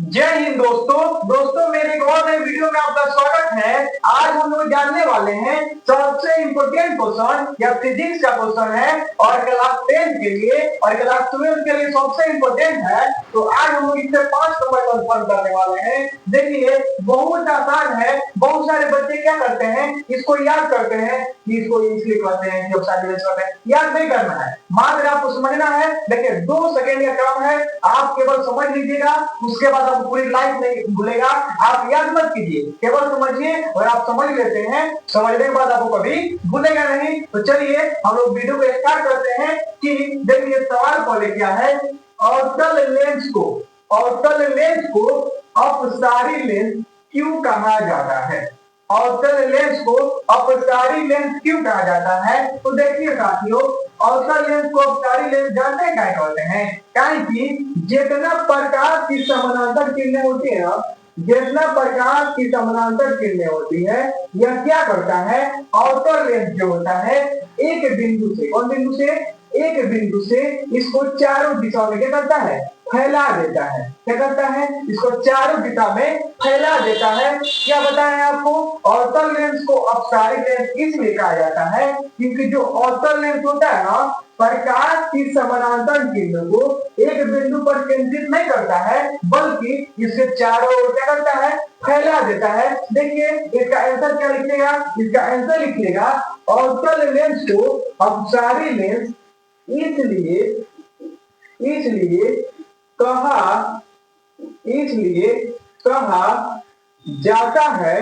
जय हिंद दोस्तों मेरे एक और नए वीडियो में आपका स्वागत है। आज हम लोग जानने वाले हैं सबसे इम्पोर्टेंट क्वेश्चन या फिजिक्स का क्वेश्चन है और क्लास 10 के लिए और क्लास 12 के लिए सबसे इम्पोर्टेंट है। तो आज हम लोग इससे 5 नंबर कंफर्म करने वाले हैं। देखिए बहुत आसान है। बहुत सारे बच्चे क्या करते हैं, इसको याद करते हैं कि इसको इसलिए कहते हैं कि करते हैं, याद नहीं करना है, मात्र आपको समझना है। देखिए 2 सेकंड का काम है, आप केवल समझ लीजिएगा, उसके बाद आपको पूरी लाइफ नहीं भूलेगा। आप याद मत कीजिए, केवल समझिए और आप समझ लेते हैं, समझने के बाद आपको कभी भूलेगा नहीं। तो चलिए हम लोग वीडियो को स्टार्ट करते हैं कि देखिए सवाल पहले क्या है। अवतल लेंस को अपसारी लेंस क्यों कहा जाता है? अवतल लेंस को अपसारी लेंस क्यों कहा जाता है? तो देखिए साथियों, अवतल लेंस को अपसारी लेंस जानते हैं क्या कहते हैं? कि जितना प्रकाश की समानांतर किरणें होती है ना, जितना प्रकाश की समानांतर किरणें होती है, यह क्या करता है, अवतल लेंस जो होता है एक बिंदु से, कौन बिंदु से, एक बिंदु से इसको चारों दिशाओं में क्या करता है, फैला देता है। क्या करता है, इसको चारों दिशा में फैला देता है। क्या बताएं आपको, अवतल लेंस को अपसारी लेंस इसलिए कहा जाता है क्योंकि जो अवतल लेंस होता है ना, प्रकाश की समानांतर किरणों को एक बिंदु पर केंद्रित नहीं करता है, बल्कि इसके चारों ओर क्या करता है, फैला देता है। देखिए इसका आंसर क्या लिखिएगा, इसका आंसर लिखिएगा अवतल लेंस को अपसारी लेंस इसलिए कहा इसलिए कहा जाता है।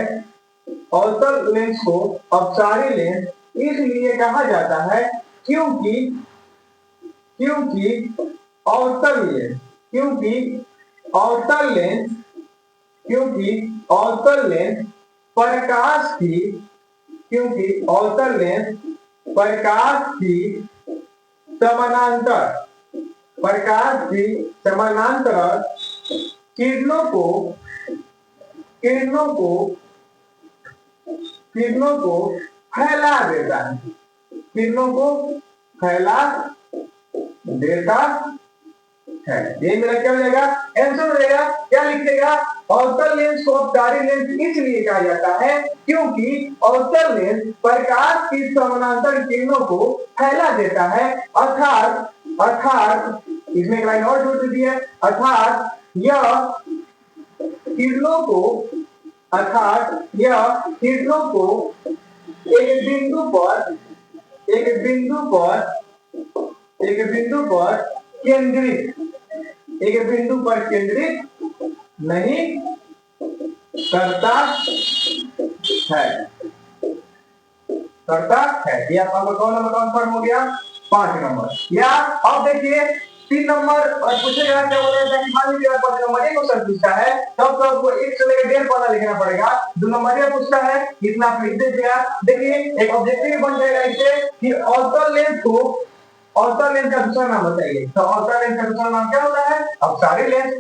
अवतल लेंस को अपसारी लेंस इसलिए कहा जाता है क्योंकि अवतल लेंस प्रकाश की समानांतर किरणों को फैला देता है, ये मेरा क्या हो जाएगा, आंसर हो जाएगा। क्या लिखेगा, अवतल लेंस को अपसारी लेंस इसलिए कहा जाता है क्योंकि अवतल लेंस प्रकाश की समानांतर किरणों को फैला देता है। अर्थात इसमें एक लाइन और जोड़ दीजिए, अर्थात यह किरणों को एक बिंदु पर केंद्रित नहीं करता है। ये आपका कौन नंबर कंफर्म हो गया, 5 नंबर। या अब देखिए 3 नंबर और पूछेगा क्या बोला जाता है कि मान लीजिए 5 नंबर एक क्वेश्चन पूछता है, तब तो आपको 1 से लेकर 1.5 पन्ना लिखना पड़ेगा। 2 नंबर ये पूछता है, इतना आप लिख दीजिएगा। देखिए एक ऑब्जेक्टिव बन जाएगा इससे कि अवतल लेंस का दूसरा नाम बताइए। तो अवतल लेंस का दूसरा नाम क्या होता है, अपसारी लेंस।